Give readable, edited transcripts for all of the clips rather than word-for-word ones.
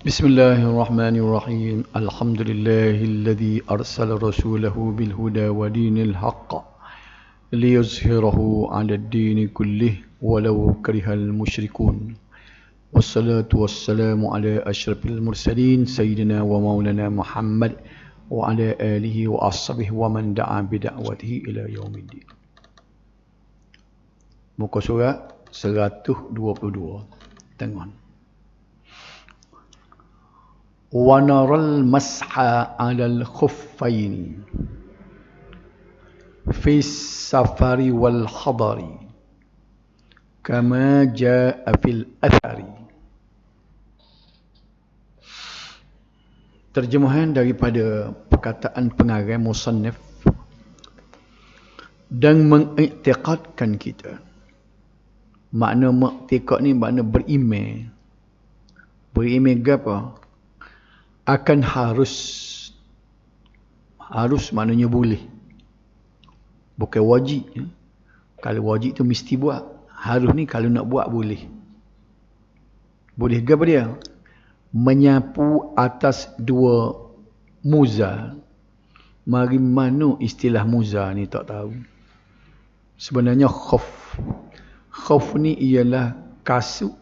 بسم الله الرحمن الرحيم الحمد لله الذي أرسل رسوله بالهدى ودين الحق ليظهره على الدين كله ولو كره المشركون والصلاة والسلام على أشرف المرسلين سيدنا ومولانا محمد وعلى آله وأصحابه ومن دعا بدعوته إلى يوم الدين. Muka surat 122. Tengok. وَنَرَى الْمَسْحَ عَلَى الْخُفَّيْنِ فِي السَّفَرِ وَالْحَضَرِ كَمَا جَاءَ فِي الْأَثَرِ. Terjemahan daripada perkataan pengarang musannif, dan mengiktikadkan kita. Makna mengiktikad ni makna beriman. Beriman ke apa? Akan harus maknanya boleh, bukan wajib. Kalau wajib tu mesti buat, harus ni kalau nak buat boleh. Boleh ke apa dia? Menyapu atas dua muza. Mari mana istilah muza ni tak tahu. Sebenarnya khuf ni ialah kasut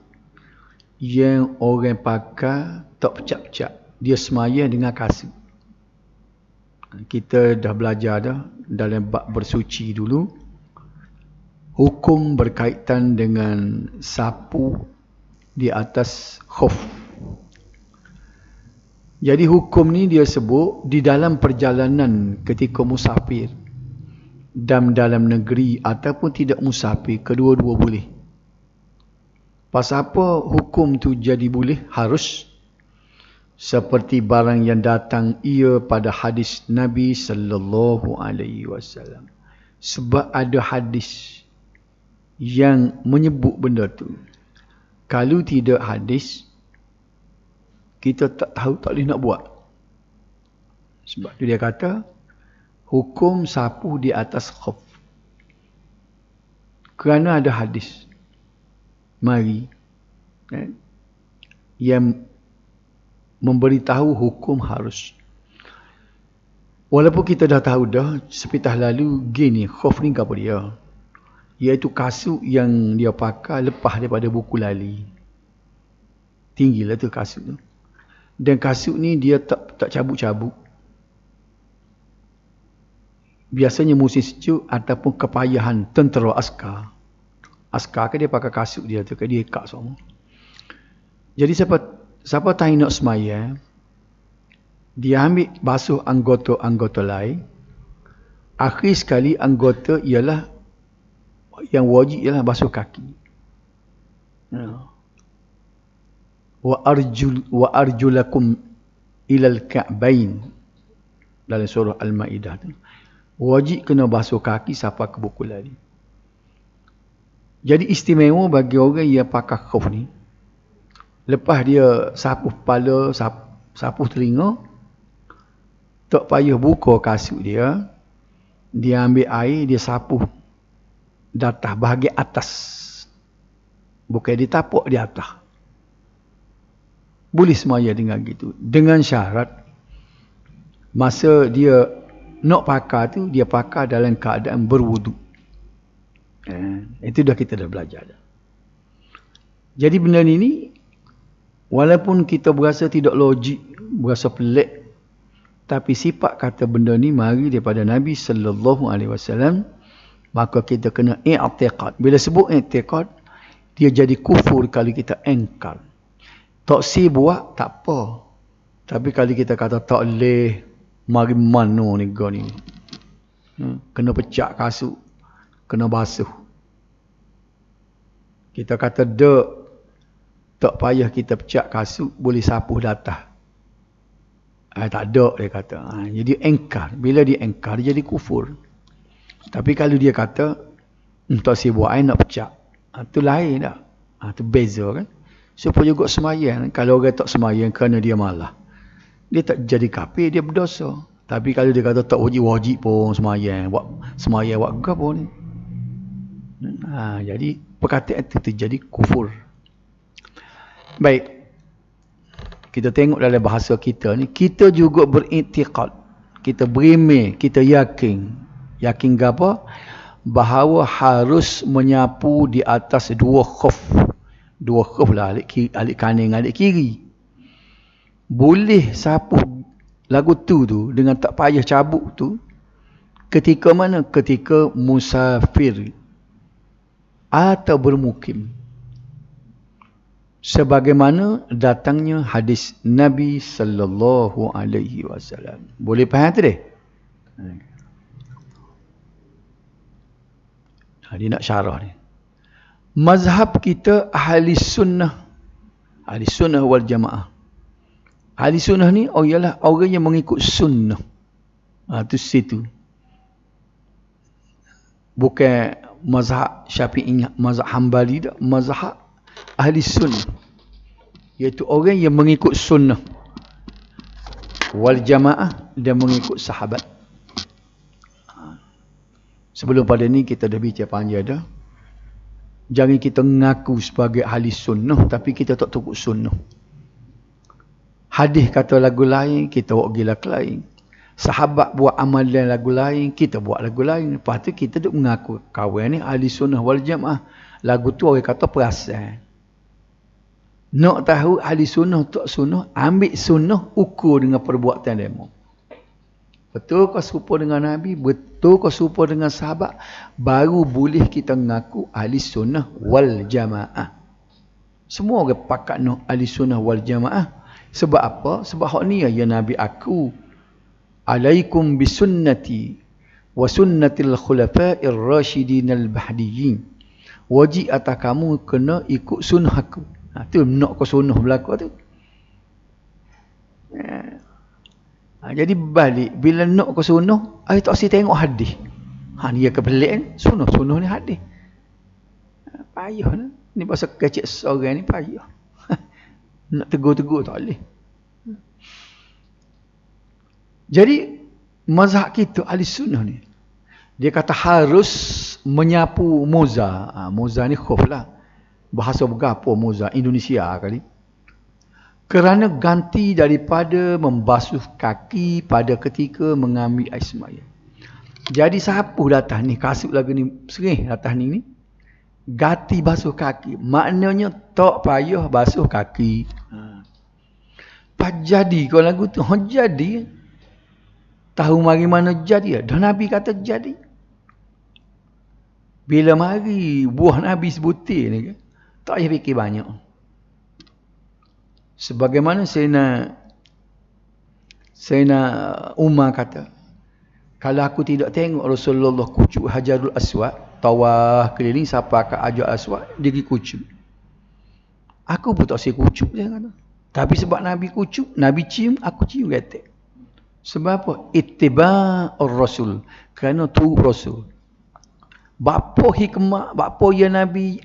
yang orang pakai tak pecak-pecak. Dia semayang dengan kasut. Kita dah belajar dah dalam bab bersuci dulu. Hukum berkaitan dengan sapu di atas khuf. Jadi hukum ni dia sebut di dalam perjalanan ketika musafir. Dan dalam negeri ataupun tidak musafir, kedua-dua boleh. Pasal apa hukum tu jadi boleh? Harus. Seperti barang yang datang ia pada hadis Nabi sallallahu alaihi wasallam. Sebab ada hadis yang menyebut benda tu. Kalau tidak hadis, kita tak tahu, tak boleh nak buat. Sebab tu dia kata hukum sapu di atas khuf. Kerana ada hadis. Mari. Yang memberitahu hukum harus. Walaupun kita dah tahu dah, sepitah lalu gini, khuf ni apa dia? Iaitu kasut yang dia pakai lepas daripada buku lali. Tinggilah tu kasut tu. Dan kasut ni dia tak cabut-cabut. Biasanya musim sejuk ataupun kepayahan tentera askar. Askar kan dia pakai kasut dia tu, kan dia ikat semua. Jadi siapa tahu nak semayang, dia ambil basuh anggota-anggota lain. Akhir sekali anggota ialah yang wajib ialah basuh kaki. Wa arjulakum ilal ka'bain dalam surah Al-Maidah tu. Wajib kena basuh kaki sampai ke buku lali. Jadi istimewa bagi orang yang pakai khuf ni, lepas dia sapu kepala, sapu telinga, tak payah buka kasut dia. Dia ambil air, dia sapu datah bahagian atas. Bukan ditapak di atas. Boleh semaya dengan gitu. Dengan syarat, masa dia nak pakai tu, dia pakai dalam keadaan berwuduk. Itu kita dah belajar dah. Jadi benda ni, walaupun kita berasa tidak logik, berasa pelik, tapi sifat kata benda ni mari daripada Nabi sallallahu alaihi wasallam, maka kita kena i'tiqad. Bila sebut i'tiqad, dia jadi kufur kalau kita engkar. Tak si buat, tak apa. Tapi kalau kita kata tak boleh, mari mana ni gani. Kena pecah kasut, kena basuh. Kita kata tak payah kita pecah kasut, boleh sapu datah. Tak ada, dia kata. Jadi engkar. Bila dia engkar, dia jadi kufur. Tapi kalau dia kata, tak sibuk nak pecah, itu lain tak? Itu beza kan. Supaya juga semayang. Kalau orang tak semayang kerana dia malah, dia tak jadi kafir, dia berdosa. Tapi kalau dia kata tak wajib pun semayang, buat ke pun. Jadi perkataan itu terjadi kufur. Baik. kita tengok dalam bahasa kita ni, kita juga beriktikad, kita berimej, kita yakin ke apa? Bahawa harus menyapu di atas dua khuf lah, alik kanan, alik kiri. Boleh sapu lagu tu dengan tak payah cabut tu ketika mana? Ketika musafir atau bermukim. Sebagaimana datangnya hadis Nabi sallallahu alaihi wasallam. Boleh faham tu deh? Dia nak syarah ni. Mazhab kita ahli sunnah wal jamaah. Ahli sunnah ni ialah orang yang mengikut sunnah. Tu situ. Bukan mazhab Syafi'i, mazhab Hambali dah, mazhab ahli sunnah, iaitu orang yang mengikut sunnah wal jamaah dan mengikut sahabat. Sebelum pada ni kita dah bincang panjang dah. Jangan kita mengaku sebagai ahli sunnah tapi kita tak tukut sunnah. Hadis kata lagu lain, kita buat gila ke lain. Sahabat buat amalan lagu lain, kita buat lagu lain. Lepas tu kita duk mengaku kawan ni ahli sunnah wal jamaah. Lagu tu orang kata perasan. Nak tahu ahli sunnah tak sunnah, ambil sunnah ukur dengan perbuatan demo. Betul kau serupa dengan Nabi, betul kau serupa dengan sahabat, baru boleh kita mengaku ahli sunnah wal jamaah. Semua orang pakat nak ahli sunnah wal jamaah. Sebab apa? Sebab hak ni ya Nabi aku. Alaikum bisunnati wa sunnatil khulafa'ir rasyidin al-mahdiyyin. Wajib atas kamu kena ikut sunnah aku. Tu nak kau sunnah berlaku tu. Jadi balik bila nak kau sunnah, tak si tengok hadis. Ni ke pelik kan? Sunnah ni hadis. Payah lah. Ni pasal kecil seorang ni payah. Nak tegur-tegur tak boleh. Jadi mazhab kita ahli sunnah ni, dia kata harus menyapu moza. Moza ni khuf lah. Bahasa berapa moza? Indonesia kali. Kerana ganti daripada membasuh kaki pada ketika mengambil air sembahyang. Jadi sapu datang ni, kasut lagu ni, serih datang ni, ganti basuh kaki. Maknanya tak payah basuh kaki. Pas jadi kalau lagu tu, jadi. Tahu mari mana jadi? Dah Nabi kata jadi. Bila mari buah Nabi sebutir ni, tak payah fikir banyak. Sebagaimana Sayyidina Umar kata, kalau aku tidak tengok Rasulullah kucuk Hajarul Aswad, tawaf keliling sampai ke Hajarul Aswad, dia pergi kucuk. Aku pun tak saya kucuk, dia kata. Tapi sebab Nabi kucuk, Nabi cium, aku cium kata. Sebab apa? Ittiba'ur Rasul. Kerana tu Rasul. Bapa hikmah, bapa ya Nabi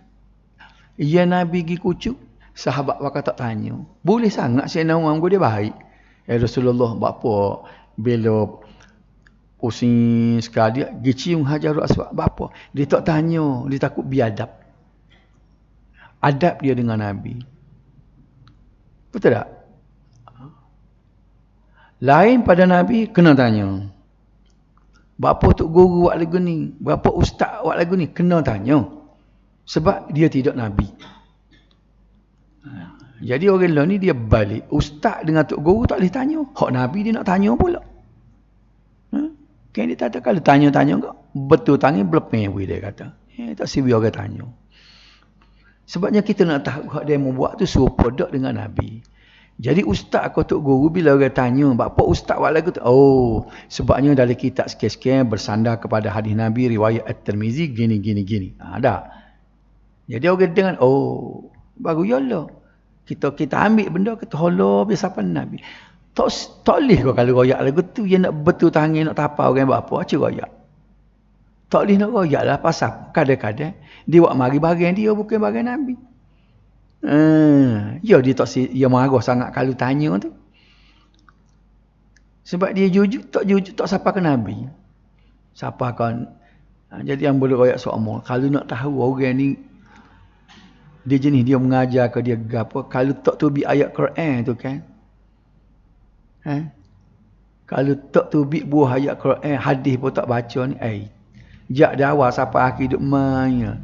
pergi kucuk, sahabat bakal tak tanya. Boleh sangat saya nak orang dia baik. Rasulullah bapa bila pusing sekali dia cium Hajarul Aswad, bapa dia tak tanya, dia takut biadab. Adab dia dengan Nabi. Betul tak? Lain pada Nabi kena tanya. Bapa tok guru buat lagu ni, bapa ustaz buat lagu ni, kena tanya. Sebab dia tidak Nabi. Jadi orang lain ni dia balik. Ustaz dengan tok guru tak boleh tanya. Hak Nabi dia nak tanya pula. Kan dia kata kalau tanya-tanya kau, betul tangan belepeh dia kata. Tak sibi orang tanya. Sebabnya kita nak tahu hak dia membuat tu serupa dak dengan Nabi. Jadi ustaz kau tok guru bila orang tanya, apa ustaz buat lagu tu? Oh, sebabnya dalam kitab sekian-sekian bersandar kepada hadis Nabi riwayat At-Tirmizi gini. Ada. Jadi orang dengan baru yalah. Kita ambil benda kita holo biasa pan Nabi. Tak leh kau kalau royak lagu tu dia nak betul tangan nak tapau orang buat apa acu royak. Tak leh nak royak lah pasal kadang-kadang dia buat mari bagian dia bukan bagian Nabi. Dia marah sangat kalau tanya tu. Sebab dia jujur tak siapa ke Nabi. Siapa kan. Jadi yang boleh royak seorang. Kalau nak tahu orang ni dia jenis dia mengajar ke dia apa, kalau tak tu bi ayat Quran tu kan, Kalau tak tubik buah ayat Quran, hadis pun tak baca ni, jak dia awal sampai akhir duk main.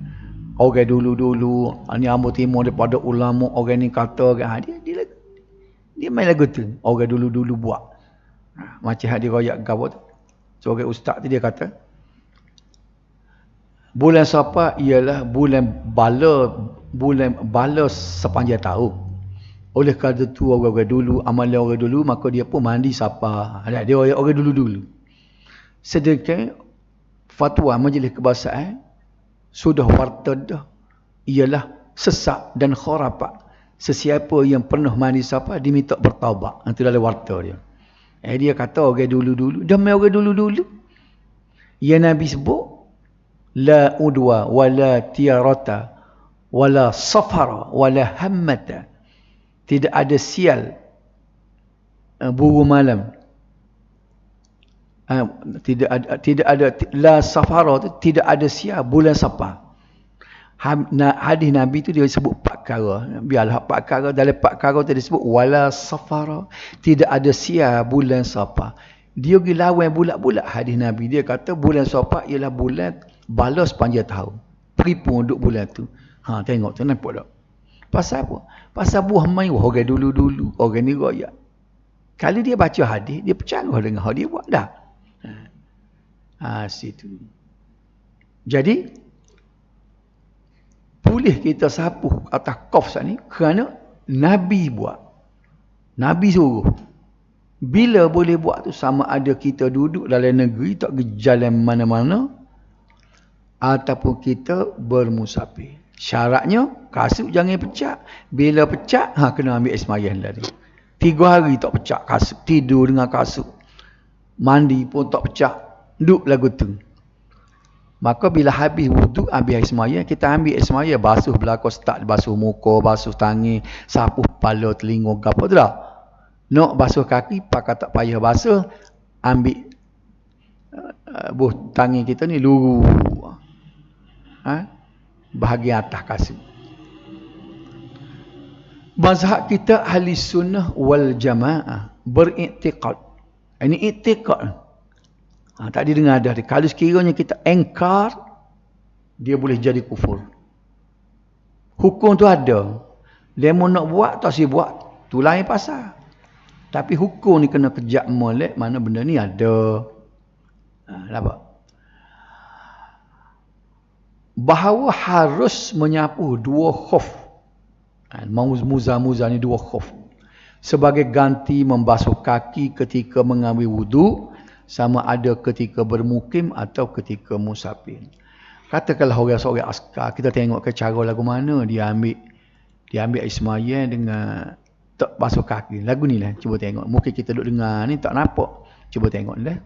Orang dulu-dulu, ni ambo timur daripada ulama, orang ni kata, dia main lagu tu. Orang dulu-dulu buat. Macam hadis royak gawa tu. Seorang ustaz tu dia kata, bulan Safar ialah bulan bala sepanjang tahun. Oleh kerana tu orang-orang dulu, amalan orang dulu, maka dia pun mandi Safar. Dia orang dulu-dulu. Sedangkan fatwa Majlis Kebahasaan sudah wartad dah, ialah sesak dan khurafat. Sesiapa yang pernah mandi Safar diminta bertaubat. Itu dalam warta dia. Dia kata orang dulu-dulu, demi orang dulu-dulu, yang Nabi sebut, la udwa wala tiarata wala safara wala hammata. Tidak ada sial buru malam. Tidak ada la safara tu, tidak ada sial bulan Safar. Hadis Nabi tu dia sebut 4 perkara. Biarlah 4 perkara, dalam 4 perkara tu dia sebut wala safara, tidak ada sial bulan Safar. Dia pergi lawan bulat-bulat hadis Nabi. Dia kata bulan Safar ialah bulan balas sepanjang tahun. Peripun duduk bulan tu. Tengok tu, nampak tak? Pasal apa? Pasal buah main orang dulu-dulu, orang ni royak. Kalau dia baca hadis, dia percaya dengan hal dia buat dah. Situ. Jadi, boleh kita sapuh atas qaf saat ni kerana Nabi buat. Nabi suruh. Bila boleh buat tu, sama ada kita duduk dalam negeri, tak pergi jalan mana-mana, ataupun kita bermusafir. Syaratnya, kasut jangan pecah. Bila pecah, kena ambil ismayah lagi. 3 hari tak pecah kasut. Tidur dengan kasut. Mandi pun tak pecah. Duduk lagu tu. Maka bila habis wuduk, habis ismayah, kita ambil ismayah. Basuh belakang, start basuh muka, basuh tangan, sapuh kepala, telinga, apa tu dah. Nak basuh kaki, pakai tak payah basuh. Ambil buh tangan kita ni, luru. Bahagian atas kasut. Mazhab kita ahli sunnah wal jamaah beriktikad. Ini iktikad. Tadi dengar dah. Kalau sekiranya kita engkar, dia boleh jadi kufur. Hukum tu ada. Dia mau nak buat, tak si buat. Tu lain pasal. Tapi hukum ni kena kejap molek, mana benda ni ada. Nampak? Bahawa harus menyapu 2 khuf. Muza-muza ni 2 khuf. Sebagai ganti membasuh kaki ketika mengambil wudu, sama ada ketika bermukim atau ketika musafir. Katakanlah orang-orang askar, kita tengok ke cara lagu mana dia ambil ismayah dengan tak basuh kaki. Lagu ni lah, cuba tengok. Mungkin kita duduk dengar ni tak nampak. Cuba tengok ni lah.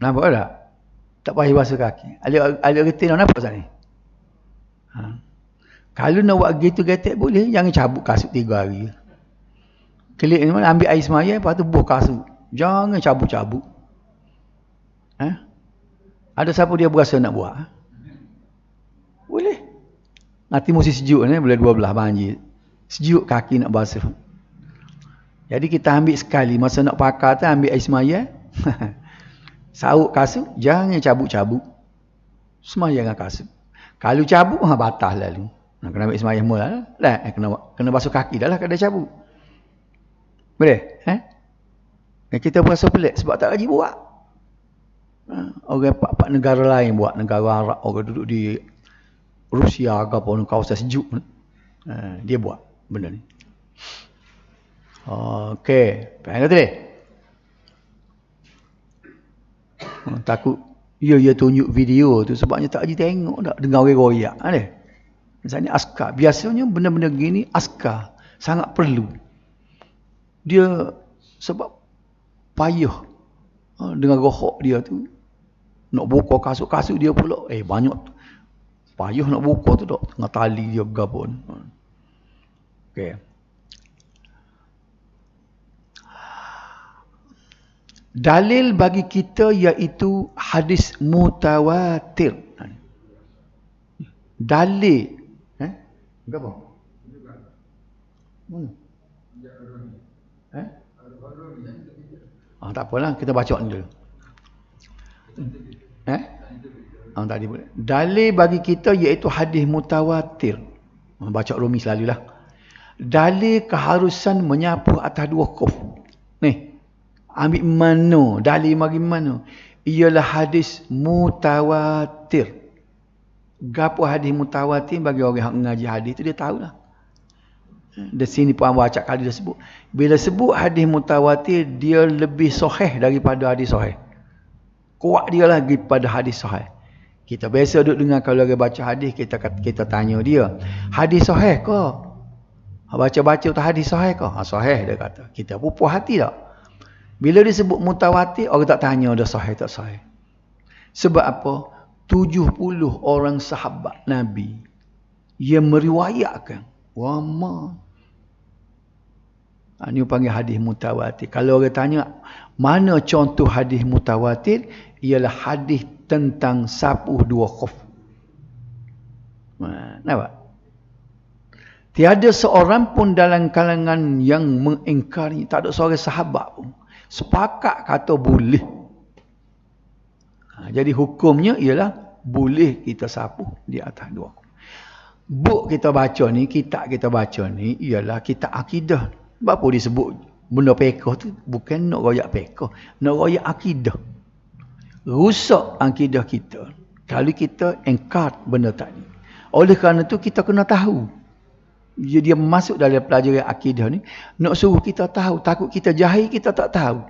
Nampak tak? Tak payah basuh kaki. Alih retin nak nampak sat ni? Kalau nak buat gitu getek boleh, jangan cabut kasut 3 hari. Kelik ni mana ambil air semaya, lepas tu buh kasut. Jangan cabut-cabut. Ada siapa dia berasa nak buat? Boleh. Nanti musim sejuk ni, boleh 12 banjir. Sejuk kaki nak basuh. Jadi kita ambil sekali, masa nak pakai tu ambil air semaya. Sauk kasut, jangan cabut-cabut. Semaya dengan kasut. Kalau cabut, batal lalu. Kena ambil semaya mula lah. Kena basuh kaki dah lah kalau cabut. Boleh? Kita berasa pelik sebab tak lagi buat. Orang pak negara lain buat, negara Arab, orang duduk di Rusia ke apa, kawasan sejuk. Dia buat benda ni. Okey, faham kata dia? Takut ia tunjuk video tu sebabnya tak lagi tengok dak, dengar orang royak ada. Misalnya askar, biasanya benda-benda gini askar sangat perlu. Dia sebab payah dengan rohok dia tu nak buka kasut-kasut dia pula banyak payah nak buka tu dak, tengah tali dia gabon. Okey. Dalil bagi kita iaitu hadis mutawatir. Dalil apa? Tak apalah, kita baca dulu. Tadi boleh. Dalil bagi kita iaitu hadis mutawatir. Baca Rumi selalulah. Dalil keharusan menyapu atas dua khuf. Ni. Ambil mana? Dalil bagi mana? Ialah hadis mutawatir. Gapo hadis mutawatir bagi orang yang mengaji hadis tu dia tahulah. Di sini pun baca kali dia sebut. Bila sebut hadis mutawatir, dia lebih sahih daripada hadis sahih. Kuat dia lagi pada hadis sahih. Kita biasa duduk dengar kalau orang baca hadis, kita tanya dia, hadis sahih ke? Baca-baca tu hadis sahih ke? Sahih dia kata. Kita pun puas hati tak? Bila disebut mutawatir, orang tak tanya dah sahih tak sahih. Sebab apa? 70 orang sahabat Nabi yang meriwayatkan. Wama. Ini panggil hadis mutawatir. Kalau orang tanya, mana contoh hadis mutawatir? Ialah hadis tentang sapu dua khuf. Nampak? Tiada seorang pun dalam kalangan yang mengingkari. Tak ada seorang sahabat pun sepakat kata boleh. Jadi hukumnya ialah boleh kita sapu di atas dua. Buk kita baca ni, kitab kita baca ni ialah kitab akidah. Sebab apa disebut benda fiqh tu? Bukan nak royak fiqh, nak royak akidah. Rusak akidah kita kalau kita engkar benda tadi. Oleh kerana tu kita kena tahu. Dia masuk dalam pelajaran akidah ni, nak suruh kita tahu, takut kita jahil, kita tak tahu.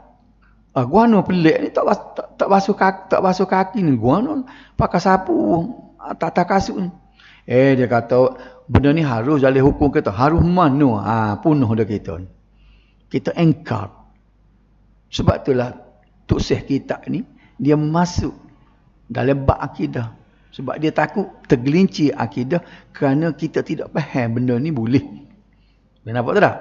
Guano pelik ni tak basuh kaki ni, guano pakai sapu tata kasut ni. Dia kata benda ni harus dalam hukum kita, harus mana? Punuh dah kita. Kita engkar. Sebab itulah tuksih kitab ni dia masuk dalam bab akidah. Sebab dia takut tergelincir akidah kerana kita tidak faham benda ni boleh. Nampak tak?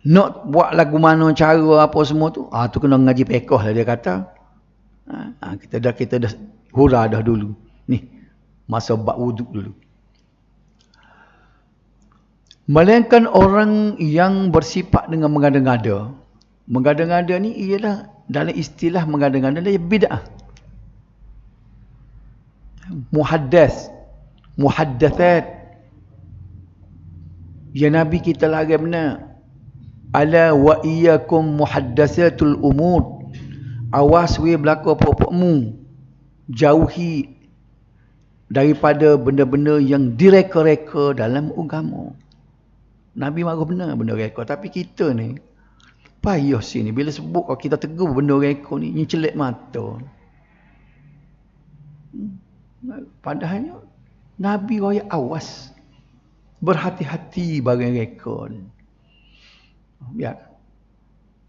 Nak buat lagu mana, cara apa semua tu, tu kena ngaji fiqh lah dia kata. Kita dah hura dah dulu. Ni, masa bab wuduk dulu. Melainkan orang yang bersifat dengan mengada-ngada. Mengada-ngada ni ialah dalam istilah mengada-ngada dia bid'ah. Muhaddathat. Ya Nabi kita lagi benar. Ala wa iyyakum muhaddatsatul umur. Awas we berlaku apa-apamu. Jauhi daripada benda-benda yang direka-reka dalam agama. Nabi marah benar benda reka, tapi kita ni payah sini bila sebut kalau kita tegur benda reka ni celik mata. Padahalnya Nabi raya awas, berhati-hati barang reka ni. Biar.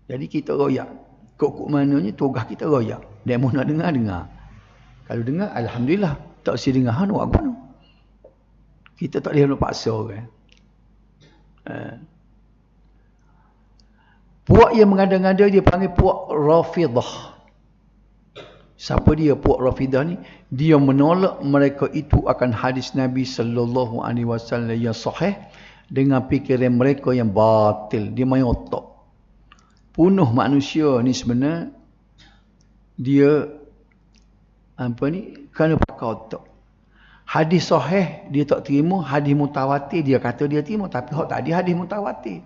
Jadi kita royak. Kok mananya tugas kita royak. Demo nak dengar. Kalau dengar, alhamdulillah. Tak usah dengar, nak apa? Kita tak boleh nak paksa kan. Puak yang mengada-ngada dia panggil puak Rafidah. Siapa dia puak Rafidah ni? Dia menolak mereka itu akan hadis Nabi sallallahu alaihi wasallam yang sahih dengan fikiran mereka yang batil. Dia main otak. Punuh manusia ni sebenarnya dia kerana pakai otak. Hadis sahih dia tak terima, hadis mutawatir dia kata dia terima, tapi hak tadi hadis mutawatir.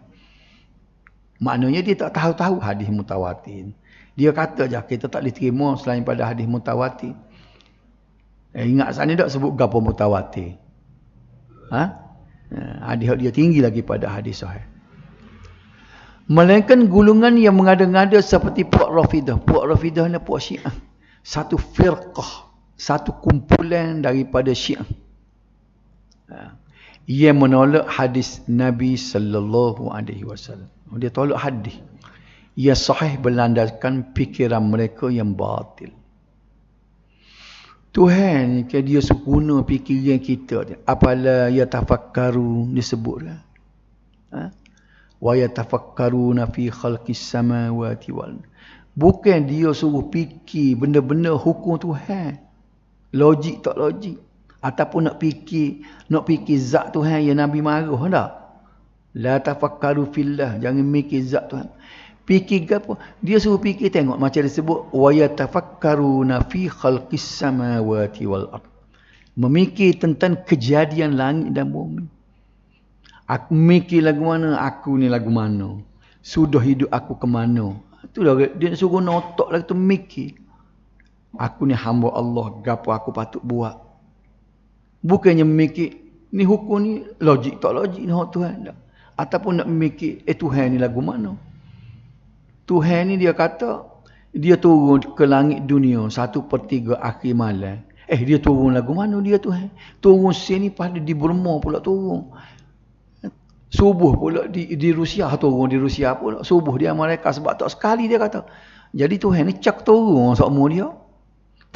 Maknanya dia tak tahu-tahu hadis mutawatir. Dia kata je kita tak boleh terima selain pada hadis mutawatir. Ingat sana tak sebut gapo mutawatir. Hadis dia tinggi lagi pada hadis sahih. Melainkan golongan yang mengada-ngada seperti puak Rafidah. Puak Rafidah ni puak Syiah. Satu firqah, satu kumpulan daripada Syiah. Ia menolak hadis Nabi sallallahu alaihi wasallam. Dia tolak hadis. Ia sahih berlandaskan fikiran mereka yang batil. Tuhan ke dia guna fikiran kita. Apala yatafakkaru disebut dah. Wa yatafakkaruna fi khalqis samawati wal. Bukan dia suruh fikir benda-benda hukum Tuhan. Logik tak logik. Ataupun nak fikir zat Tuhan yang Nabi marah tak? La tafakkaru fillah, jangan mikir zat Tuhan. Fikir apa? Dia suruh fikir, tengok macam disebut wa yatafakkaruna fi khalqis samawati wal ard. Memikir tentang kejadian langit dan bumi. Aku mikir lagu mana, aku ni lagu mana. Sudah hidup aku ke mana. Itulah dia suruh notok lagi tu mikir. Aku ni hamba Allah, gapo aku patut buat. Bukannya memikir ni hukum ni logik tak logik ni Tuhan tak. Ataupun nak memikir Tuhan ni lagu mana. Tuhan ni dia kata dia turun ke langit dunia 1/3 akhir malam. Dia turun lagu mana dia Tuhan? Turun sini pada di Burma pula turun. Subuh pula di Rusia turun, di Rusia pula subuh dia mereka sebab tak sekali dia kata. Jadi Tuhan ni cak turun semua dia.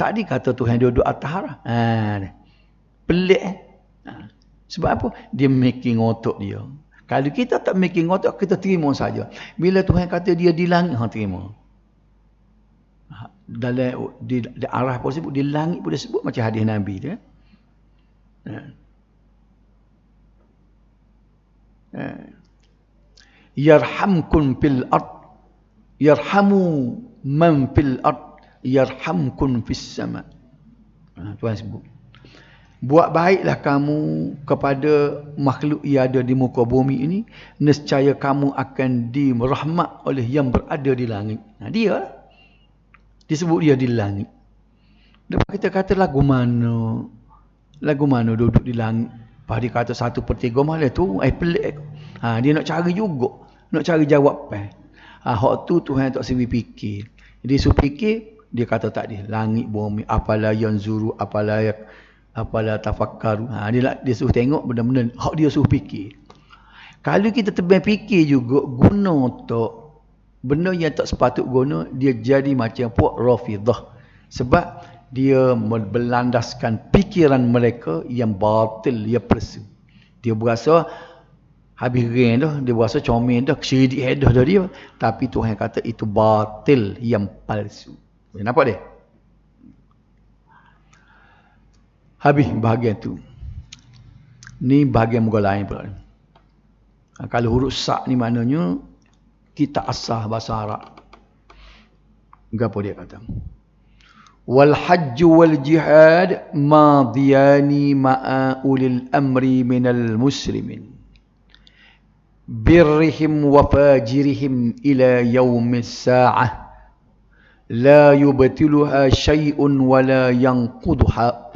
Tak dikata Tuhan duduk atas arah. Pelik Sebab apa? Dia making otak dia. Kalau kita tak making otak, kita terima saja. Bila Tuhan kata dia di langit, terima. Dalam di arah pun sebut, di langit pun disebut macam hadis Nabi tu. Yarhamkum fil ard, yarhamu man fil ard, yarhamkum fis sama. Tuhan sebut. Buat baiklah kamu kepada makhluk yang ada di muka bumi ini, nescaya kamu akan dirahmat oleh yang berada di langit. Dia disebut dia di langit. Dapat kita kata lagu mana duduk di langit. Pada dia kata 1/3 malam tu, pelik. Dia nak cari juga, nak cari jawapan. Hak tu Tuhan tak sebi fikir. Dia suruh fikir, dia kata tak dia. Langit bumi, apalah yanzuru, apalah tafakkaru. Dia suruh tengok benda-benda hak dia suruh fikir. Kalau kita tebang fikir juga guna tak benda yang tak sepatut guna, dia jadi macam puak Rafidah. Sebab dia berlandaskan fikiran mereka yang batil, yang palsu. Dia berasa habis ring dah, dia berasa comel dah, cerdik dah dia. Tapi Tuhan kata itu batil, yang palsu. Nampak dia? Habis bahagian tu. Ni bahagian muka lain pula. Kalau huruf sa ni maknanya kita asah bahasa Arab. Gapo dia kata? Wal hajj wal jihad madiyani ma'a ulil amri minal muslimin. Birrihim wa fajirihim ila yaumis sa'ah. La yubtiluha syai'un wala yanquduhuma.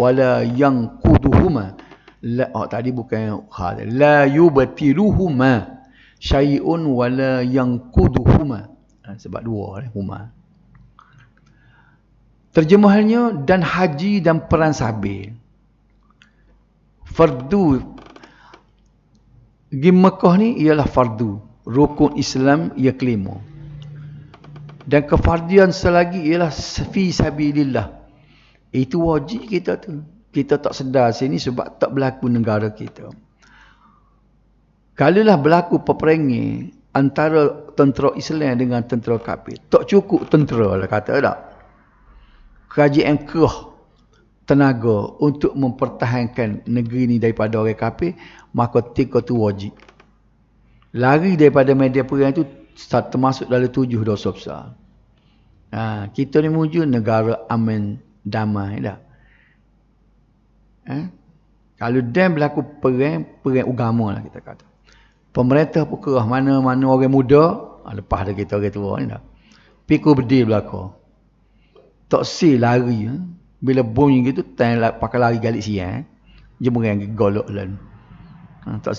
Tadi bukan la yubtiluhuma syai'un wala yanquduhuma. Sebab dua huma. Terjemahannya, dan haji dan perang sabir. Fardu di Mekah ni ialah fardu, rukun Islam ia kelima. Dan kefardian selagi ialah fi sabilillah. Itu wajib kita tu. Kita tak sedar sini sebab tak berlaku negara kita. Kalaulah berlaku peperangan antara tentera Islam dengan tentera kafir, tak cukup tentera lah kata tak. Kerajaan kerah tenaga untuk mempertahankan negeri ni daripada orang kafir, maka ketika tu wajib. Lari daripada medan perang itu termasuk dalam 7 dosa besar. Kita ni menuju negara aman damai dah. Kalau dan berlaku perang agama lah kita kata. Pemerintah pun kerah mana-mana orang muda Lepas ada kita orang tua ni dah. Pikul bedil belakang. Tak si lari. Bila bunyi gitu, pakai lari galik siang. Dia merang golok lalu. Tak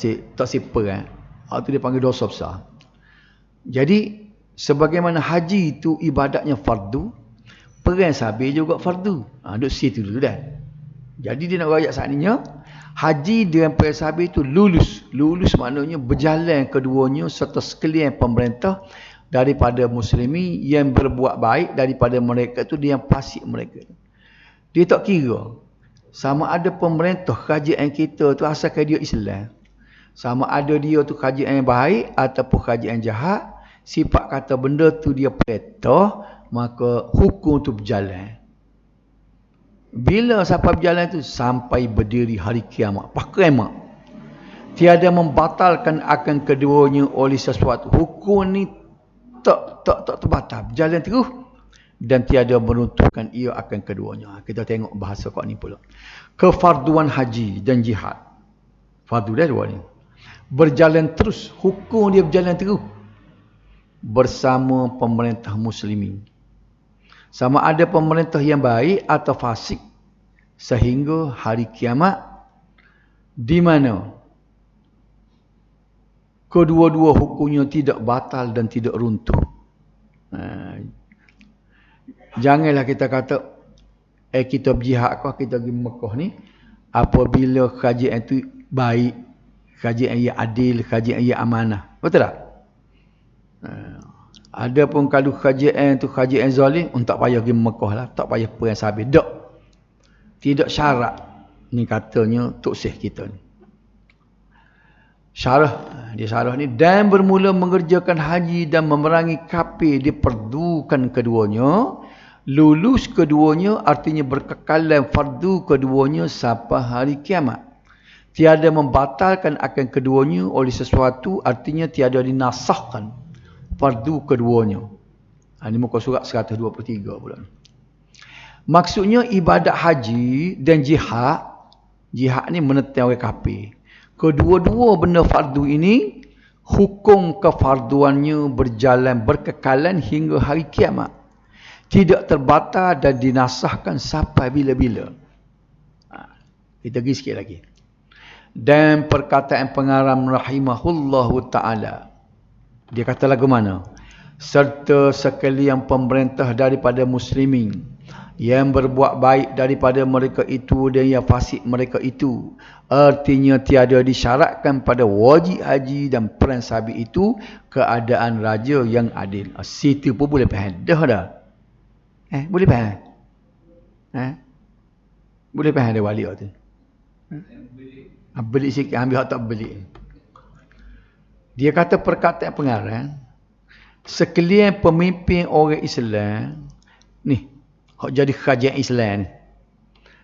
si perang. Itu dia panggil dosa besar. Jadi, sebagaimana haji itu ibadatnya fardu, perang sabit juga fardu. Duduk situ dulu dah. Jadi dia nak rakyat saat ni, haji dengan perang sabit itu lulus. Lulus maknanya berjalan keduanya serta sekalian pemerintah daripada muslimi yang berbuat baik daripada mereka itu dia yang fasik mereka. Dia tak kira sama ada pemerintah kerajaan kita tu asalkan dia Islam. Sama ada dia tu kerajaan yang baik ataupun kerajaan jahat, sifat kata benda tu dia perintah, maka hukum tu berjalan. Bila sampai berjalan tu sampai berdiri hari kiamat. Pakai mak. Tiada membatalkan akan keduanya oleh sesuatu. Hukum ni tak terbatal. Berjalan terus dan tiada meruntuhkan ia akan keduanya. Kita tengok bahasa kat ni pula. Kefarduan haji dan jihad. Fardu dah dua ni. Berjalan terus. Hukum dia berjalan terus. Bersama pemerintah muslimin. Sama ada pemerintah yang baik atau fasik. Sehingga hari kiamat. Di mana kedua-dua hukumnya tidak batal dan tidak runtuh. Janganlah kita kata, kita berjihad kau, kita pergi Mekah ni, apabila kerajaan itu baik, kerajaan yang adil, kerajaan yang amanah. Betul tak? Adapun kalau kerajaan tu kerajaan zalim, tak payah pergi Mekah lah, tak payah perang sabit. Tak. Tidak syarat. Ni katanya Tok Syekh kita ni. Dia syarah ni, dan bermula mengerjakan haji dan memerangi kafir diperdukan keduanya. Lulus keduanya artinya berkekalan fardu keduanya sampai hari kiamat. Tiada membatalkan akan keduanya oleh sesuatu, artinya tiada dinasahkan fardu keduanya. Ini muka surat 123 pula. Maksudnya ibadat haji dan jihad. Jihad ni menentang orang kafir. Kedua-dua benda fardu ini, hukum kefarduannya berjalan berkekalan hingga hari kiamat. Tidak terbatal dan dinasahkan sampai bila-bila. Kita pergi sikit lagi. Dan perkataan pengarang rahimahullahu ta'ala. Dia kata lagu mana? Serta sekalian pemerintah daripada muslimin yang berbuat baik daripada mereka itu dan yang fasik mereka itu. Artinya tiada disyaratkan pada wajib haji dan perang sabit itu keadaan raja yang adil. Situ pun boleh faham. Dah. Boleh faham? Boleh faham dia wali tu? Belik sikit, ambil hak tak belik. Dia kata perkataan pengarang, sekalian pemimpin orang Islam ni, hak jadi kerajaan Islam ni,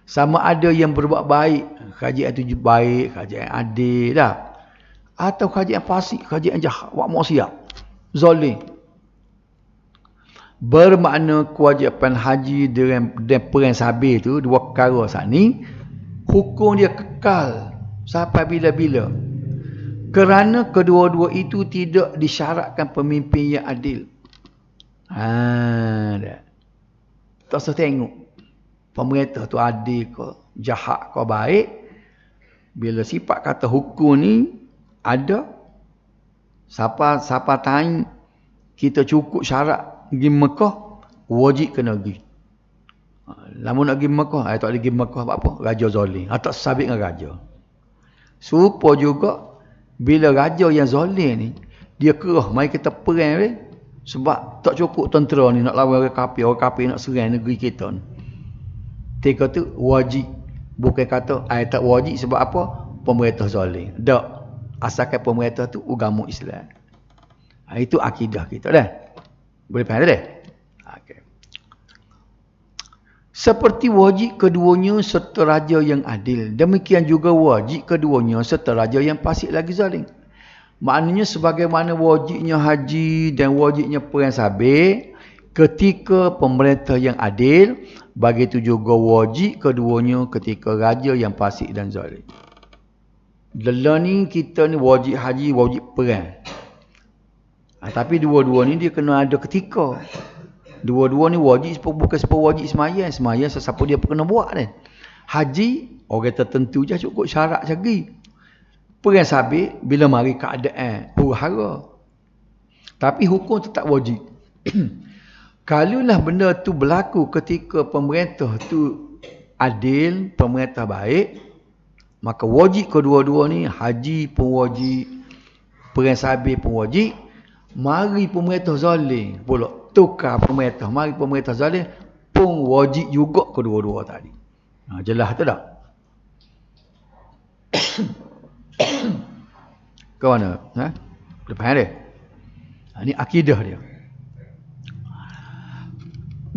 sama ada yang berbuat baik, kerajaan itu baik, kerajaan adil dah, atau kerajaan fasik, kerajaan jahat, buat maksiat, zalim. Bermakna kewajipan haji dan perang sabit tu, dua perkara saat ni, hukum dia kekal sampai bila-bila. Kerana kedua-dua itu tidak disyaratkan pemimpin yang adil. Dah. Tak usah tengok pemerintah tu adil ke, jahat ke, baik. Bila sifat kata hukum ni ada, siapa tanya kita cukup syarat pergi Mekah, wajib kena pergi. Lama nak pergi Mekah, tak boleh pergi Mekah buat apa? Raja zalim. Tak sabit dengan raja. Serupa juga bila raja yang zalim ni, dia kerah mari kita perang ni, sebab tak cukup tentera ni nak lawan orang kafir nak serang negeri kita ni. Tiga tu wajib. Bukan kata tak wajib sebab apa? Pemerintah zalim. Tak. Asalkan pemerintah tu agama Islam. Itu akidah kita dah. Boleh faham tak? Okay. Seperti wajib keduanya serta raja yang adil. Demikian juga wajib keduanya serta raja yang fasik lagi zalim. Maknanya sebagaimana wajibnya haji dan wajibnya perang sabit ketika pemerintah yang adil, begitu juga wajib keduanya ketika raja yang fasik dan zalim. Lelah ni kita ni wajib haji, wajib perang. Tapi dua-dua ni dia kena ada ketika. Dua-dua ni wajib bukan wajib semayang. Semayang sesiapa dia pun kena buat kan. Haji, orang tertentu je cukup syarat lagi. Perang sabit, bila mari keadaan, huru-hara. Tapi hukum tetap wajib. Kalaulah benda tu berlaku ketika pemerintah tu adil, pemerintah baik, maka wajib kedua-dua ni, haji pun wajib, perang sabit pun wajib. Mari pemerintah zalim pula, tukar pemerintah, mari pemerintah zalim pun wajib juga kedua-dua tadi. Jelas tu tak? Ke mana? Boleh faham dia? Ini akidah dia.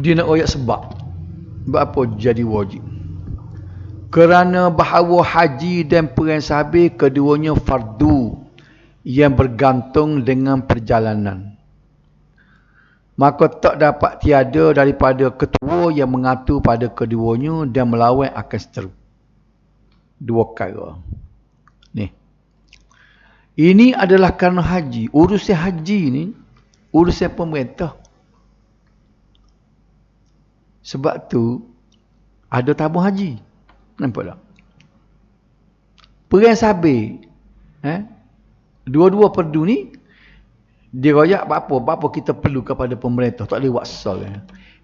Dia nak royak sebab apa jadi wajib? Kerana bahawa haji dan perang sabit keduanya fardu yang bergantung dengan perjalanan. Maka tak dapat tiada daripada ketua yang mengatur pada keduanya dan melawan akan seteru. Dua perkara. Ni. Ini adalah kerana haji. Urusan haji ni urusan pemerintah. Sebab tu ada tabung haji. Nampak tak? Perang sabit, dua-dua perdu ni dia royak apa kita perlu kepada pemerintah, tak boleh buat sal.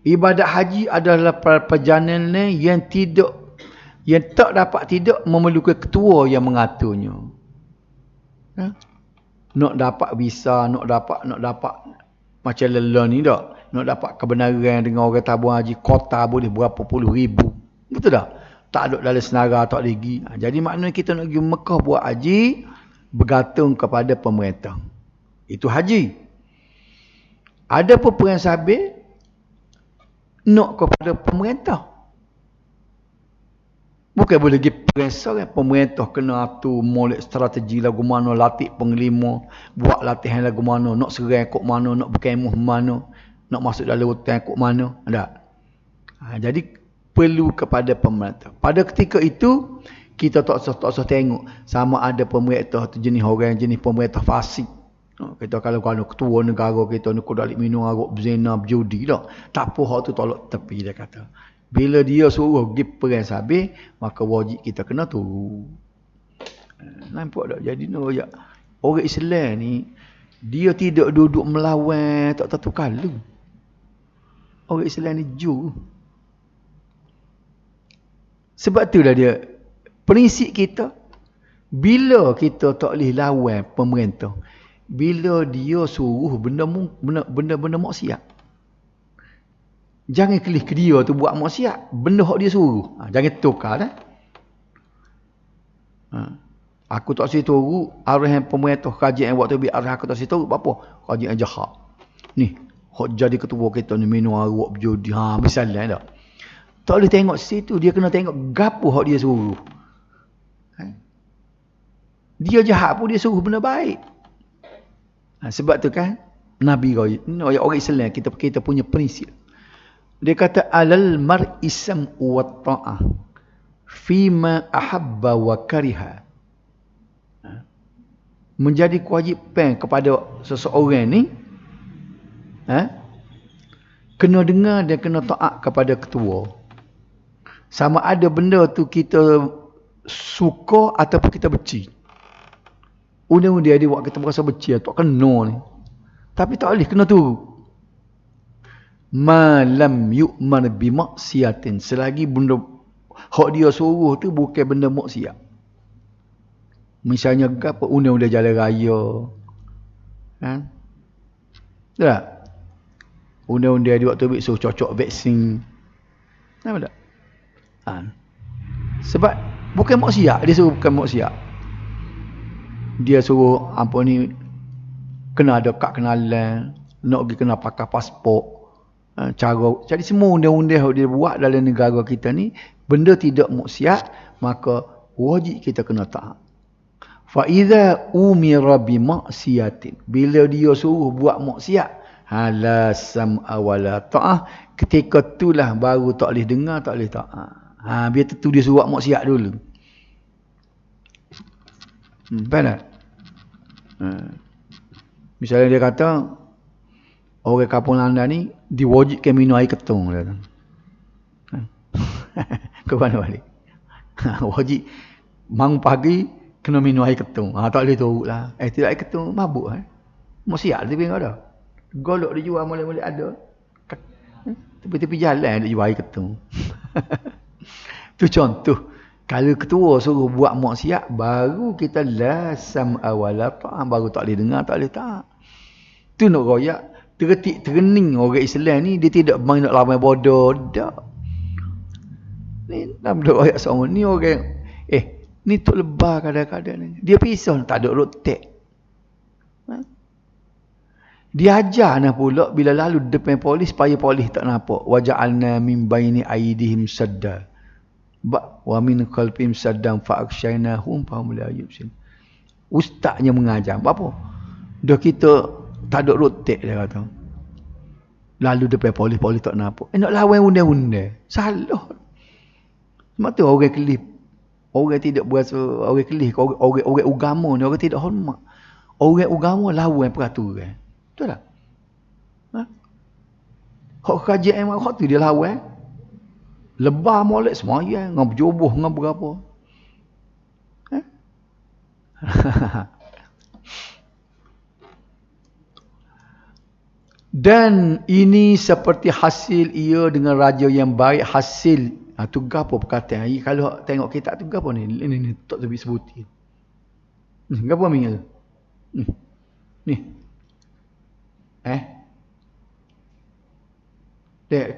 Ibadat haji adalah perjalanan yang tak dapat tidak memerlukan ketua yang mengaturnya. Nak dapat visa, nak dapat macam lelah ni tak? Nak dapat kebenaran dengan orang tabung haji, kota boleh berapa puluh ribu. Betul tak? Tak ada dalam senara, tak lagi. Jadi maknanya kita nak pergi Mekah buat haji, bergantung kepada pemerintah. Itu haji. Ada pun perang sabit, nak kepada pemerintah. Bukan boleh pergi perang sabit, pemerintah kena atur, molek strategi lagu mana, latih penglima, buat latihan lagu mana, nak serang kok mana, nak berkemah mana, nak masuk dalam hutan kok mana. Tak? Jadi perlu kepada pemerintah. Pada ketika itu, kita tak usah tengok sama ada pemerintah tu jenis orang, jenis pemerintah fasik. Kita kalau ketua negara kita ni kodalik minum arak, berzina, berjudi tak. Tak apa hak tu tolak tepi dia kata. Bila dia suruh pergi perang sabit, maka wajib kita kena turu. Nampak tak? Jadi orang Islam ni dia tidak duduk melawan tak tentu kala. Orang Islam ni jujur. Sebab itulah dia prinsip kita, bila kita tak boleh lawan pemerintah, bila dia suruh benda maksiat, jangan kelih ke dia tu buat maksiat, benda hak dia suruh. Jangan tukar dah. Aku tak sih turu arahan pemerintah kajian waktu bi arah aku tak sih turu apa? Kajian jahat. Ni, hak jadi ketua kita ni minum arak berjudi. Misalnya dah. Tak boleh tengok situ, dia kena tengok gapo hak dia suruh. Dia jahat pun dia suruh benda baik. Sebab tu kan Nabi orang Islam kita punya prinsip. Dia kata alal mar'i sam'u wa ta'ah fima ahabba wa kariha. Menjadi kewajipan kepada seseorang ni kena dengar dan kena taat kepada ketua. Sama ada benda tu kita suka ataupun kita benci. Undang-undang dia buat kita berasa benci, tak kena ni. Tapi tak boleh kena tu. Malam yu'man bimaksiatin, selagi benda hak dia suruh tu bukan benda maksiat. Misalnya apa undang-undang jalan raya. Tak? Undang-undang dia waktu suruh cocok vaksin. Nampak tak? Sebab bukan maksiat, dia suruh bukan maksiat. Dia suruh apa ni kena ada kad kenalan, nak pergi kena pakai pasport. Jadi semua undang-undang yang dia buat dalam negara kita ni benda tidak maksiat, maka wajib kita kena taat. Fa idza umira bi maksiatin, bila dia suruh buat maksiat, la sam'a wala ta'ah, ketika itulah baru tak boleh dengar, tak boleh taat. Biar tentu dia suruh buat maksiat dulu. Faham tak? Misalnya dia kata Orang kampung Landa ni diwajibkan minum air ketung dia. Ke mana balik? Wajib bangun pagi kena minum air ketung. Tak boleh turut lah. Tidak air ketung mabuk. Mesti ada tapi enggak ada. Golok dijual mulai-mulai ada. Tepi-tepi jalan dia jual air ketung. Tu contoh. Kalau ketua suruh buat maksiat, baru kita lasam awala ta'am, baru tak boleh dengar, tak boleh tak. Tu nak royak, terketik terening orang Islam ni, dia tidak main nak lawan bodoh, tak. Ni nak royak sama ni orang, ni Tok Lebah kadang-kadang ni. Dia pisah, tak ada rotek. Dia ajar nak pula bila lalu depan polis, supaya polis tak nampak. Waja'alna min baini aidihim sadda. Wa min khalfihim saddan fa'akshaynahum fahum la yubsirun. Ustaznya mengajar. Apa? Dah kita tak ada rotek dia kata. Lalu depan polis tak nampak. Nak lawan undang-undang. Salah. Sebab tu orang kelih. Orang tidak berasa, orang kelih, orang agama ni orang tidak hormat. Orang agama lawan peraturan. Betul tak? Hak kajian hak tu dia lawan. Lebah molek semayang, ngam berjoboh, ngam berapa. Dan ini seperti hasil ia dengan raja yang baik. Hasil, tu gapo perkataan. Kalau tengok kitab tu gapo ni? Ini tak lebih sebutin. Gapo minggil? Ni.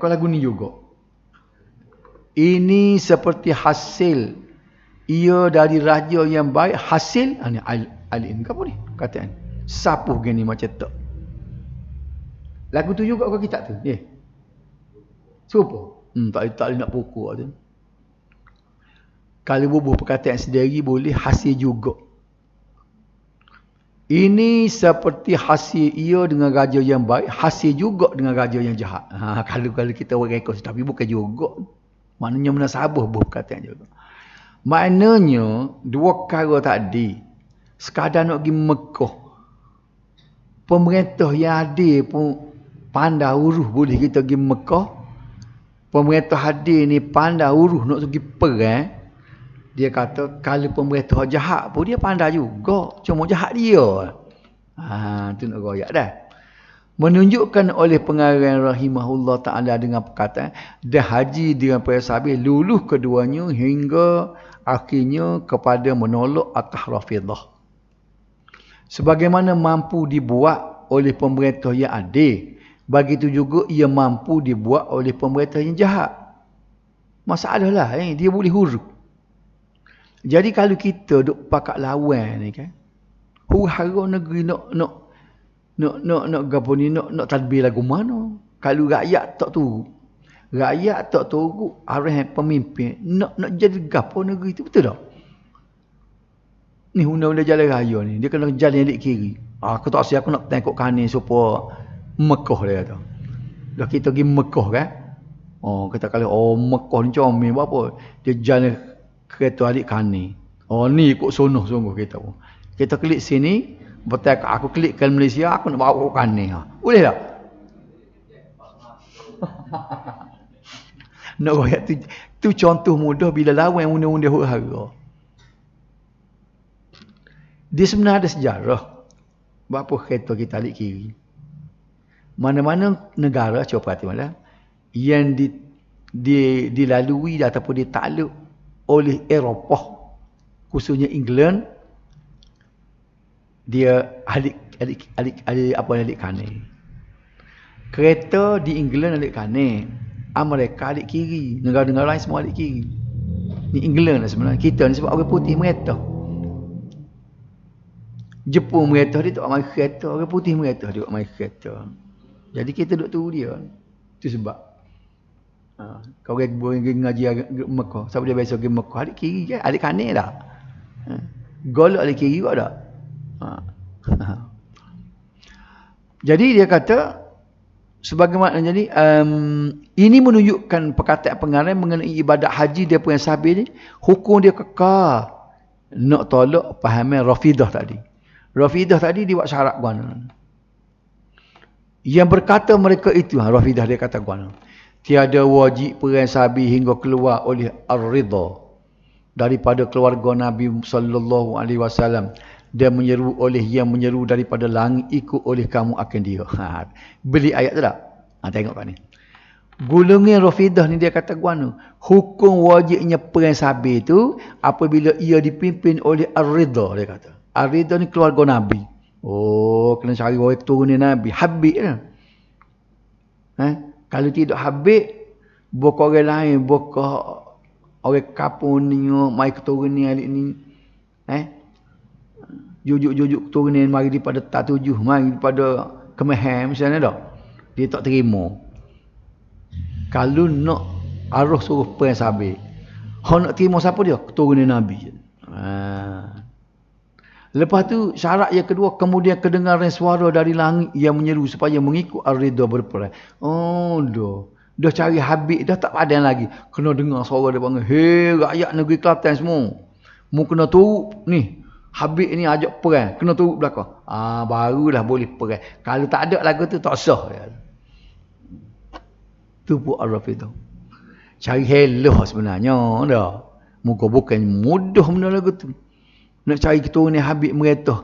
Kau lagu ni juga. Ini seperti hasil ia dari raja yang baik. Hasil ni alin apa ni kataan sapuh gini macam tu. Lagu tu juga kau kitab tu serupa. Tak nak pukul tu. Kalau bubuh perkataan sendiri boleh hasil juga. Ini seperti hasil ia dengan raja yang baik, hasil juga dengan raja yang jahat. Kalau kita orang rekod tapi bukan juga. Maknanya munasabah buah perkataan juga. Maknanya dua perkara tadi sekadar nak pergi Mekah. Pemerintah yang adil pun pandai uruh boleh kita pergi Mekah. Pemerintah adil ni pandai uruh nak pergi perang. Dia kata kalau pemerintah jahat pun dia pandai juga. Cuma jahat dia. Tu nak royak dah. Menunjukkan oleh pengarang rahimahullah ta'ala dengan perkataan dah haji dengan para sahabat luluh keduanya hingga akhirnya kepada menolak atas Rafidah. Sebagaimana mampu dibuat oleh pemerintah yang adil, begitu juga ia mampu dibuat oleh pemerintah yang jahat. Masalah lah, dia boleh huruf. Jadi kalau kita duk pakat lawan ni kan, huru-hara negeri nak gapo ni nak tadbir lagu mana? Kalau rakyat tak turut. Rakyat tak turut arahan pemimpin nak jadi gapo negeri tu, betul tak? Ni undang-undang jalan raya ni, dia kena jalan yang lik kiri. Aku tak siap aku nak tengok kanan supaya Mekah dia kata. Dah kita pergi Mekah kan? Kita kalau Mekah ni comel apa? Dia jalan kereta alik kanan. Ni ikut sonoh sungguh kita pun. Kita klik sini, betul aku klikkan Malaysia, aku nak bawa ke kanan. Boleh tak? Nak royak tu contoh mudah bila lawan undang-undang huru-hara. Dia sebenarnya ada sejarah. Berapa kereta kita alik kiri. Mana-mana negara, cuba perhati malah, yang dilalui ataupun ditakluk oleh Eropah, khususnya England, dia alik kanan. Kereta di England alik kanan, Amerika alik kiri, negara-negara lain semua alik kiri. Ni England lah sebenarnya. Kita ni sebab orang putih mereta. Jepun mereta dia tak mari kereta, orang putih mereta dia tak mari kereta. Jadi kita duduk tunggu dia. Itu sebab. Kau orang ngaji Mekah, siapa dia biasa pergi Mekah alik kiri kan, alik kanan dah. Golok alik kiri juga dah. Jadi dia kata sebagaimana jadi ini menunjukkan perkataan pengarang mengenai ibadat haji dia punya sahabat ni, hukum dia kekal nak tolak pahaman Rafidah tadi. Rafidah tadi dia buat syarat guna. Yang berkata mereka itu, Rafidah dia kata kuana, tiada wajib perang sabi hingga keluar oleh ar-ridha daripada keluarga Nabi sallallahu alaihi wasallam dan menyeru oleh yang menyeru daripada langit ikut oleh kamu akan dia. Beli ayat tu tak? Tengok kat ni. Golongan Rafidah ni dia kata guana, hukum wajibnya perang sabi tu apabila ia dipimpin oleh ar-ridha, dia kata. Ar-ridha ni keluarga Nabi. Oh, kena cari orang keturunan Nabi. Habib lah. Kalau tidak Habib, bukan orang lain, bukan orang kapun ni, mai keturunan alik ni. Jujuk-jujuk keturunan mari daripada tak tujuh, mari daripada Kemahan misalnya dah. Dia tak terima. Kalau nak arus suruh perang sabi, hang nak terima siapa dia? Keturunan Nabi. Lepas tu syarat yang kedua, kemudian kedengaran suara dari langit yang menyeru supaya mengikut ar-ridha berperang. Oh, dah cari Habib dah tak padan lagi. Kena dengar suara dia panggil, "Hei rakyat negeri Kelantan semua, mu kena turut ni. Habib ni ajak perang, kena turut belakang." Barulah boleh perang. Kalau tak ada lagu tu tak sah. Tu pun Ar-Rafidah. Cari helah sebenarnya dah. Muka bukan mudah benda lagu tu. Nak cari keturunan Habib meretah.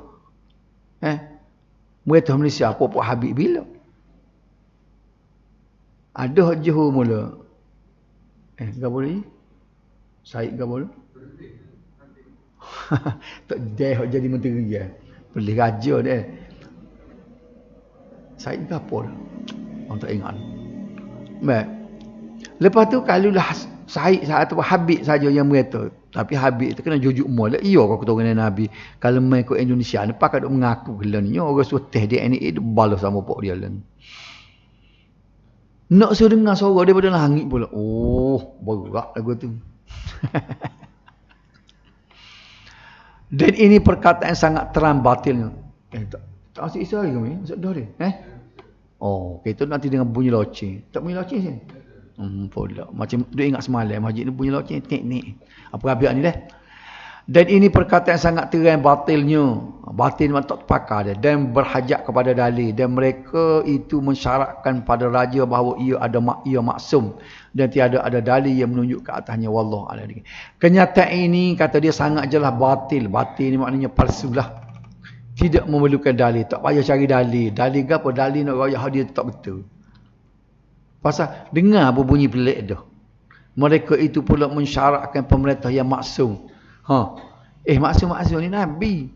Meretah Malaysia apa Habib bila? Ada Johor mula. Gapo ni? Said gapo ni? Tak jadi menteri dia. Boleh raja dia. Said gapo dah? Orang tak ingat. Baik. Lepas tu kalau lah Said atau Habib saja yang mereka, tapi Habib tu kena jujuk mula. Iya kau keturunan Nabi. Kalau mai ke Indonesia ni pak duk mengaku gelan ni orang sutih dia ni balas sama pok dia lan. Nak suruh dengar suara daripada langit pula. Oh, berat lagu tu. Dan ini perkataan sangat terang batilnya. Tak asyik Israel ke ni? Dah dia. Oh, kita nanti dengan bunyi loceng. Tak bunyi loceng sini. Pula. Macam dia ingat semalam masjid ni bunyi loceng tek-tek. Apa rabiat ni dah? Dan ini perkataan sangat terang batilnya. Batil memang tak terpakar dia. Dan berhajat kepada dalil. Dan mereka itu mensyaratkan pada raja bahawa ia maksum. Dan tiada ada dalil yang menunjuk ke atasnya. Wallahualam. Kenyataan ini kata dia sangat jelas batil. Batil ni maknanya palsulah. Tidak memerlukan dalil. Tak payah cari dalil. Dalil ke apa? Dalil nak raya dia tak betul. Pasal dengar berbunyi pelik dah. Mereka itu pula mensyaratkan pemerintah yang maksum. Maksum ni Nabi.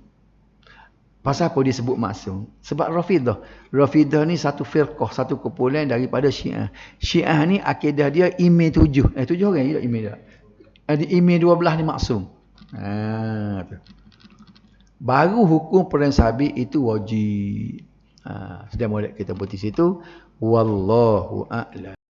Pasal apa dia sebut maksum? Sebab Rafidah. Rafidah ni satu firqah, satu kumpulan daripada Syiah. Syiah ni akidah dia imam 7. 7 orang ya imam dia. Imam 12 ni maksum. Baru hukum perang sabi itu wajib. Sudah mulai kita berhenti situ. Wallahu a'lam.